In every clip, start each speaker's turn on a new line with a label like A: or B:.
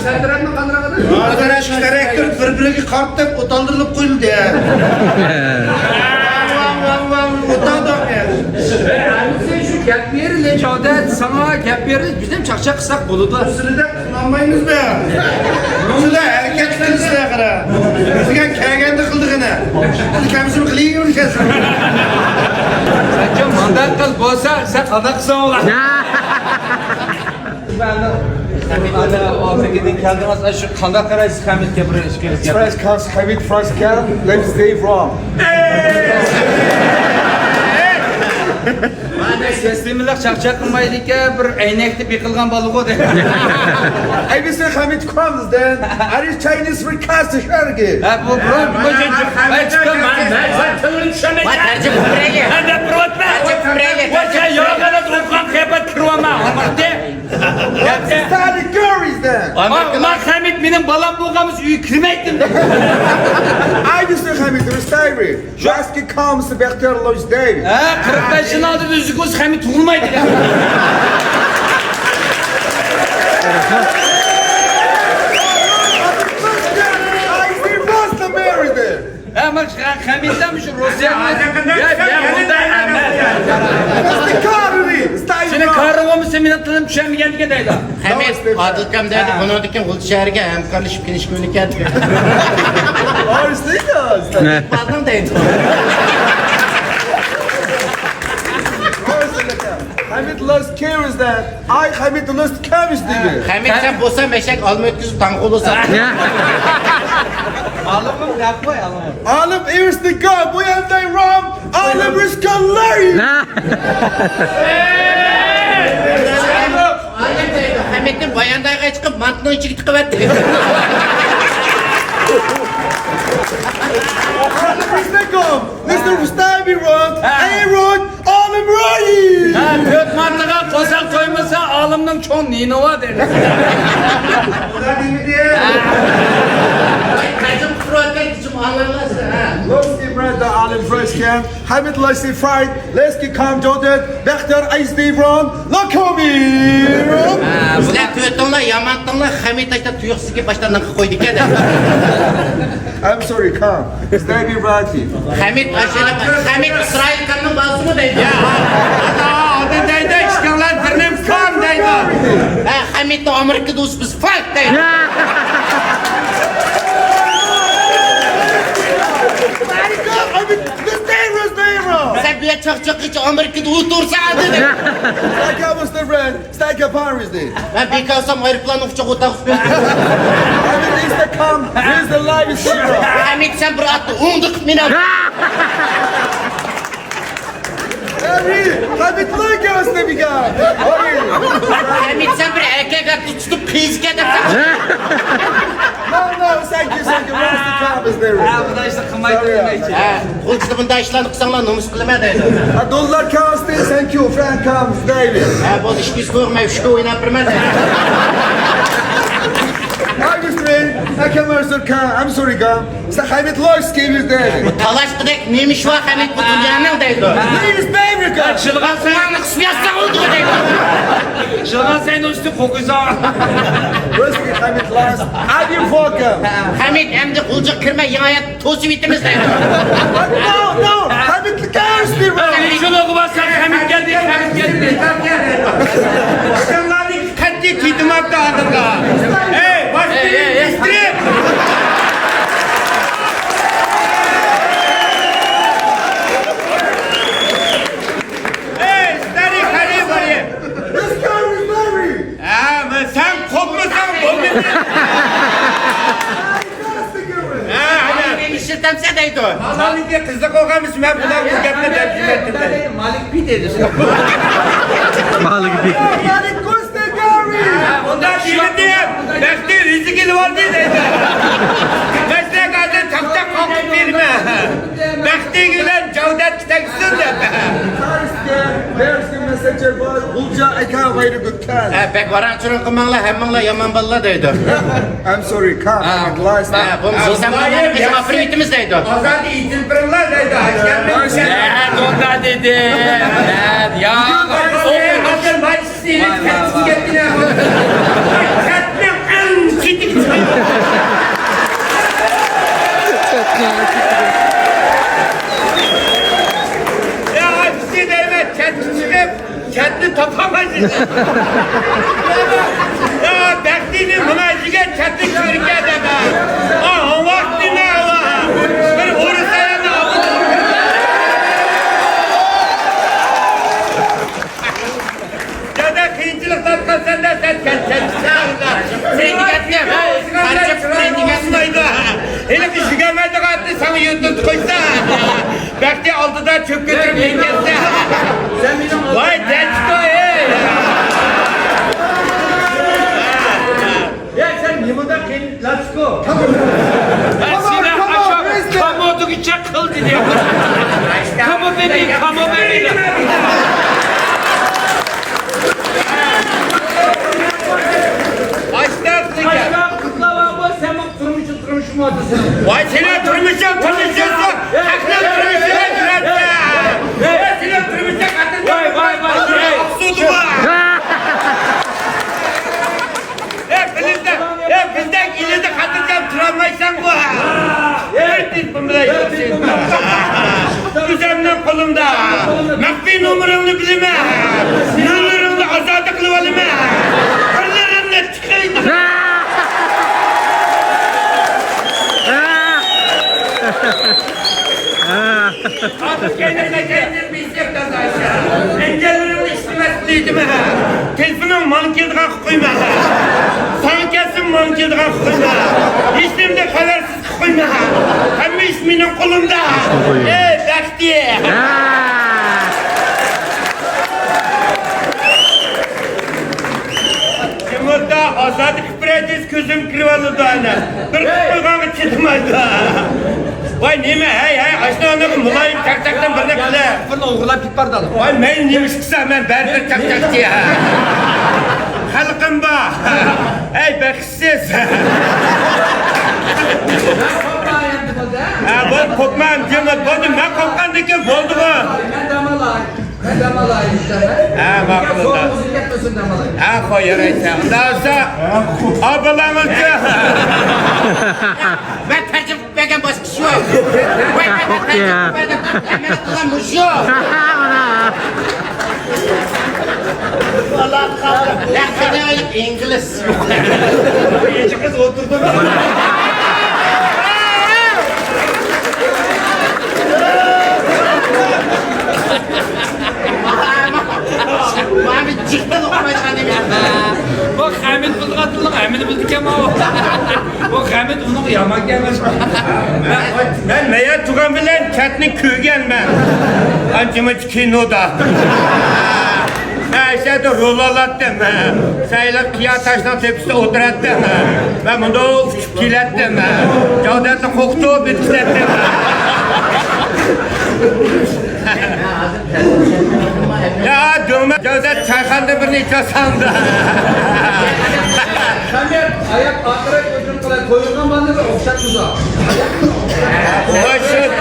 A: Sendiren mi kandıramadın?
B: Arkadaşlar rektör birbirine karttık, utandırılıp koyuldu ya. Utandım ya.
A: Sen şu gap yeri lecadet sana gap yeri bizim çakça kısak buludu.
B: Sizi de kullanmayınız be ya. Sizi de erkekleriniz de kadar. Sizden kendi kıldığını. Siz kendisini kılıyın mı kesin?
A: Sen çok mandat kıl bolsa sen kada kısa ola. Şu kandak karayız kamil kebir işkeniz yap.
C: Fresh comes Hamid first can, let's stay from.
A: Bana seslimizle çakça kılmaydı ki bir eynekli bir kılgan balık o de.
C: I will say Hamid comes then. Are you Chinese recast şarkı?
A: Ha bu bro bu çocuk. Ben çıkam ben tığın düşemeyeceğim.
D: Tercih buraya.
A: Hadi bro
D: Tercih buraya.
A: Wacha yorgana durkan kıyafet kırmama. Amartı.
C: Start the girls then.
A: Allah Hamid benim balam bulgamız yükremektim.
C: I will say Hamid Rustayri. Jaski comes to Berter Lodge David.
A: Ha 45'in aldı düzgüz Hamid tulmaydı.
C: I see Rasta Mary there.
A: Ama Hamid'den şu Rusya'nın ya bunda amel.
C: That's the Carly. Stay
A: Senin
C: from.
A: karın mı senin tanım düşen geldi ki deydi.
D: Hemen adılkam dedi. Bunu diken kul şehirge hem karışıp geniş günlük etmiyor.
C: Oh, sneakers.
D: Bazen deydi.
C: Hamid loves carers then. I Hamid loves cabbage digger.
D: Hamid sen bosa meşek alma ötküzüp tank olursa.
A: Alımım yapma alımım.
C: Alim ears the god. Boy am they wrong. Alim is galay.
D: Hamid'in bayandayga çıkıp mantının içi tıkıp etti.
C: Alim is the god. Mr. Rustayri wrong. I wrong. Alim right.
A: Ha dört mantığa kosak koymasa alımның çoğun neyini var der.
B: Ulan değil mi diye?
D: Kaçım kuru kızım anlamazsın ha.
C: Let's get rid of Alim fresh can. Hamid let's see fight. Let's get calm Jordan. Berter I stay wrong. Look at me.
D: Sizler tüyötünle yamantınla Hamid ayta tuyuksuz ki başlarından koyduk ya da.
C: I'm sorry, calm. Stay be right.
D: Hamid aşağıda Hamid İsrail kanının bazı mı deydi?
A: Adı deydi işgallar birinin kam deydi.
D: Hamid de Amerika'da uspuz fight deydi.
C: I mean, the dangerous dangerous.
D: Sen bir çok hiç Amerika'da utursa adı deydi.
C: Like I was the red. Stay up Paris then.
D: Ben bir kalsam aeroplanı uçak utak
C: I mean, is the calm. Here's the live zero.
D: Hamid sen bir attı unduk mina.
C: Harry, Hamid look at us, baby guy.
D: Hamid sen bir erkek attı tutup kıyızke de.
C: No, thank you. Where's the calm is there?
A: Ha bu da işte kımaydı demek için.
D: Kulçta bunda işlanık sana namus kılma deydi.
C: Dollar comes there, thank you. Frank comes, David.
D: Bu iş biz görmeyi şu oynatırma deydi.
C: I was trained. I come here, sir. I'm sorry, Gam. It's the Hamid Lois gave you David.
D: Talaş direkt neymiş var Hamid bu dünyanın deydi.
C: Please, baby, Gam.
A: Çılgan sen,
D: Kulağını kısmıyasın oldu deydi.
A: çılgan sen üstü kokuysa.
C: Where's the Hamid Lois? How do you fuck him?
D: Hamid hem de kulcuk kırma yağya tozu bitimiz deydi.
C: No. Hamid the guy is there.
A: Şunu okumasak Hamid geldi, Hamid geldi.
B: Başkanlar dikkatli tidimakta adında. Hey, başkanın istri. Hey, stari kare buraya.
C: This guy is married.
B: Ha, sen kopmasan kopmasan.
D: Ben işletemse deydi.
B: Allah'ın diye kızla kokamışsın. Ben buna bu geple tercih ettim.
A: Malik Pi dedi.
C: Malik Costa Gary.
B: Bundan değil diyeyim. Bekti rizikili var değil de. Meslek adı tak tak kalkıp verme. Bekti gülen Cavdet kitapsın de.
C: There's the messenger boy. Ulja, I can't wait a good time.
D: Pek varan çürün kımanla hemmanla yaman balla deydi.
C: I'm sorry, come. Hamid Lois.
D: Bu insan bunların bizim afritimiz deydi.
B: Azadi itin pırlar dedi.
A: Evet onda dedi. Evet ya.
B: Bakın başsiniz. Kendisi getiriyor. Kendisi Bekti altıda çöp götürüp yiyeceksin.
A: Sen benim
B: Vay Detsko ey.
A: Ya sen yımında let's go.
C: Sine aşağı
A: Kamodu gidecek kıl diyor. Kamu bebeğim, kamu bebeğim.
B: Açtı.
A: Başka kızla var bu, sen bak durmuşum odasına.
B: Vay senin durmuşsun konuşuyorsun. Aklın durmuşuna gülersin. Vay senin durmuşsun aklın.
A: Vay.
B: Aksudu var. Bizden ileride katılacağım travmaysan bu. Herkes bunu da yapsın. Üzerinden kolumda. Makbi numaranı bilime. Numaranı azadı kılıvalime. Kırlarını çıkayım. Artık kendine kendin bir istek kazanışa. Engellerimle istemezliydim ha. Telefonun mankiyatına koyma ha. Sana kesin mankiyatına koyma. İsmimde habersiz koyma ha. Hem isminin kolumda. Bekti. Cumhurda azadık birediz közüm kırvalı dağına. Bir koyganı çıtmaydı. Vay nime hey aşna anamı mulayim çakçaktan birine kılı.
A: Fırla oğurlar pit bardalı.
B: Vay men neymiş kısa men berber çakçak diye. Halkım ba. Ey beksiz. Bu kopmam cımıt buldum ben kopkandaki buldu bu.
A: Ben damalay işte.
B: Bakılın da.
A: Son müzik etmesin damalay.
B: Koyur ise. Ondan sonra ablamızı.
D: Ben tercih etmegen başka şey yok. Ben tercih etmegen hemen kullanmış yok. Allah kahretsin. Ya sen öyle İngiliz.
B: Yeci kız oturdu.
D: Abi çıktı lokmayı demiş.
A: Bak Hamid bulgatılıq, Hamid bildik ama o. Bak Hamid onu yamak gelmez.
B: Ben meğer tuğan bilen ketni köygen ben. Ancımıç kinoda. İşte de rol alattım. Sayılar kıya taşla tepside oturattım. Ben bunu uçup kilettim. Cavdetli koktuğu bitkislettim. Ya dövme Cavdet çayxanda bir neçe sandı.
A: Hamid ayak akıra koyduğun kadar koyulgan bandı ve okşat tuzağı.
B: Ulaşın.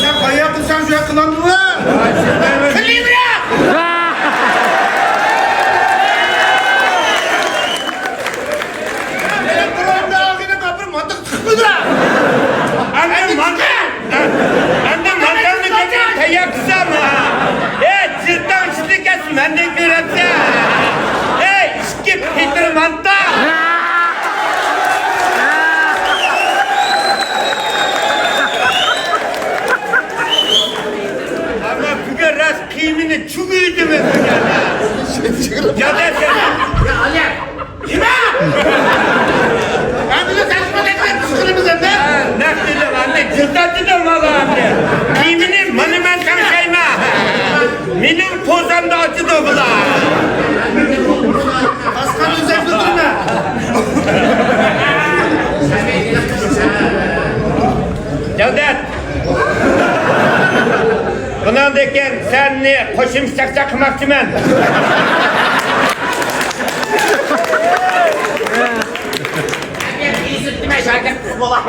C: Sen kayaklı sen şu yakılandın lan.
B: Kılıyı bırak!
C: Benim buramda ağzına kapır mantık tıkmıdır ha.
B: Annem mantarını getirip teyaksam ha. Cırttan şimdi kesin ben de göremse. İski Peter mantar. Ama bugün rast kıymini çubuğuydu mu bugün? Ya da sen...
D: Ya Ali. Kime? Ben bunu saçma dediler psikolojimizden de.
B: Ne dedim anne? Cırttan dedim valla anne. Kıymini monumental kayma. Benim pozamda açı da bula.
C: Aslanın üzerinde durma.
B: Cevdet. Bundan deken sen ne koşum çakçak kımakçı ben.
D: İzzetime şarkı futbola.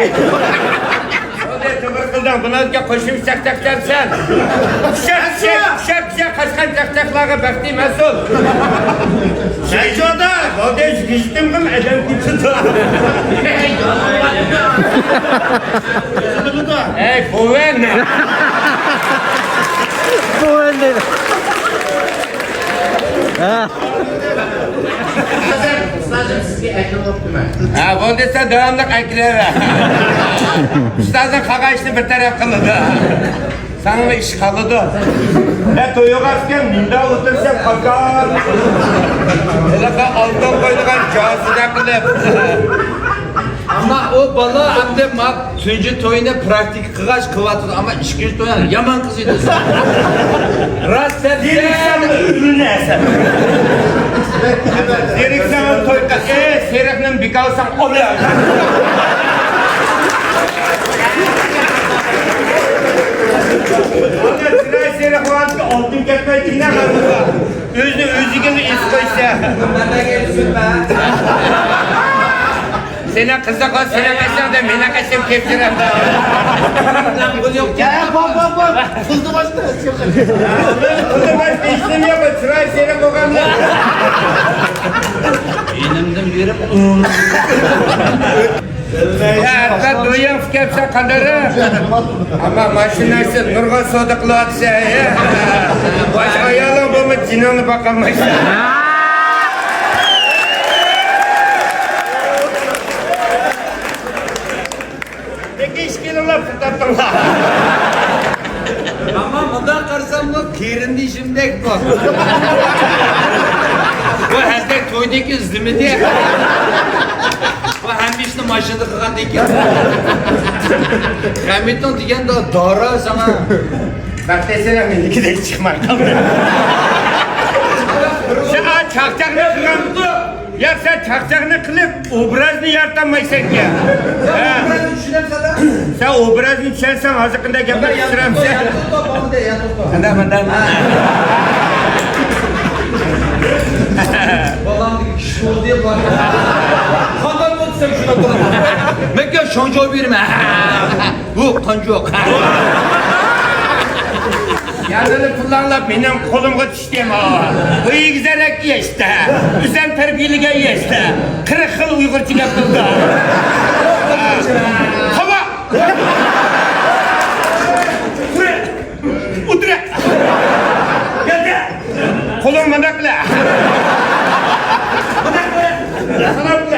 B: Tıvır kıldan buna deken koşum çakçaklar sen. Şak kaçkan çakçaklara bekti mesul. Şaycoda. Kardeş geçtim kim eden kutuda. Ey kuvven.
D: Sadece sizi ekran okuma.
B: Bu dese devamlı eklere. Ustazın kaka işini bir taraf kılıdı. Sana iş kalıdı. Ne toyuğu asken ninde alıtırsa kakar. Hele ka altın koyduğun cazı da kılıp.
A: Ama o bala hamda ma tunji to'yini praktik qilgach qilyapti, ammo ikkinchi to'yni yomon qiz edi. Rost
B: Direksiyon ürünü eser. Direksiyon toyka. Serif'nin bir kalsan oluyor. Ona sıra Serif vardı altın ketmek yine kaldı. Özügünü es koysa.
A: Bana gelsin be.
B: Sene kızla kal, sene kaçsan da mene kaçsam keptirem de.
A: Bu yok.
D: Ya bak. Kızdı başta.
B: Kızı başta işlem yapın, sıra Serif kokamla.
A: Elimden berip
B: Ya arka doyan fikirse kadarı. Ama maşinası nurga sodıklı atsa ya. Baş ayağla bu cinanı bakamayız. Peki işkiler fırtattınlar.
A: ama bundan qarsam bu terindi ishimdek bor. Bu hazdek to'ydagi izimidi. Bu hamma ishni mashinada qilgan ekan. Hamidon degan dora sana.
B: Bak desene meniki de çıkmaydı. Sen çakçakını kılan. Ya sen çakçakını kılıp obrazını yaratamaysan ki. Sen obrazını içersen hazırkında geber sıram sen. Anda.
A: Balam şu diye bak. Kandan tutsam şuna dur. Mekke şonjo birme. Bu kanjok.
B: Yanını kullanıp benim kolumga düştüm ha. Bu iyi güzellik işte. Güzel terbiyeliğe işte. 40 yıl Uygurca yapıldı. Hava! Udre! Geldi! Kolum manakla! Manakla!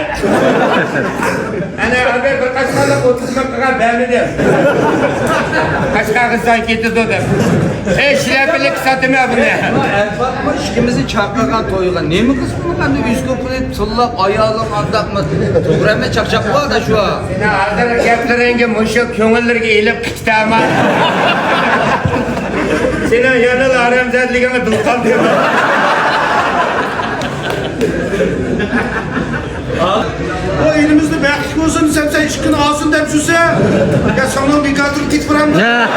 B: Ana abi bir kaçmalık 30 dakika beğenmedim. Kaçka kızdan gitti dedim. Şilepelik satımı bunu.
A: Elfatma işkimizi çarpmagan toyuğa. Ne mi kız bunu ben de üst kopunu tullap ayağlam adakma. Toğrama çakçak var da şu an.
B: Seni hazır keplerenge muşuk köngüllerge eğilip kıçtama. Seni yanıl aramzadligine dılkan diyorum.
C: O elimizde belki olsun sen işkini alsın dem süse. Ya sana bir kadın git buramda.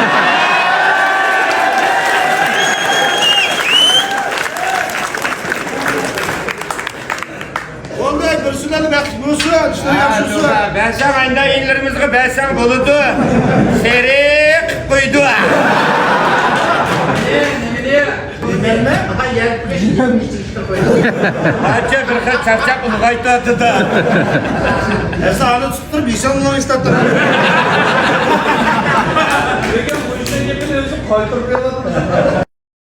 C: Vallahi personeli belki olsun. İşte yapsın.
B: Ben sen ayında ellerimizde ben buludu. Serik koydu.
A: Bilmem. Aha yer
B: Hacı kırka çarçak ulgaytı adı da.
C: Esa anı tuttur bir şey onunla istedim.
A: Peki bu işe yapıyorsun, kaydır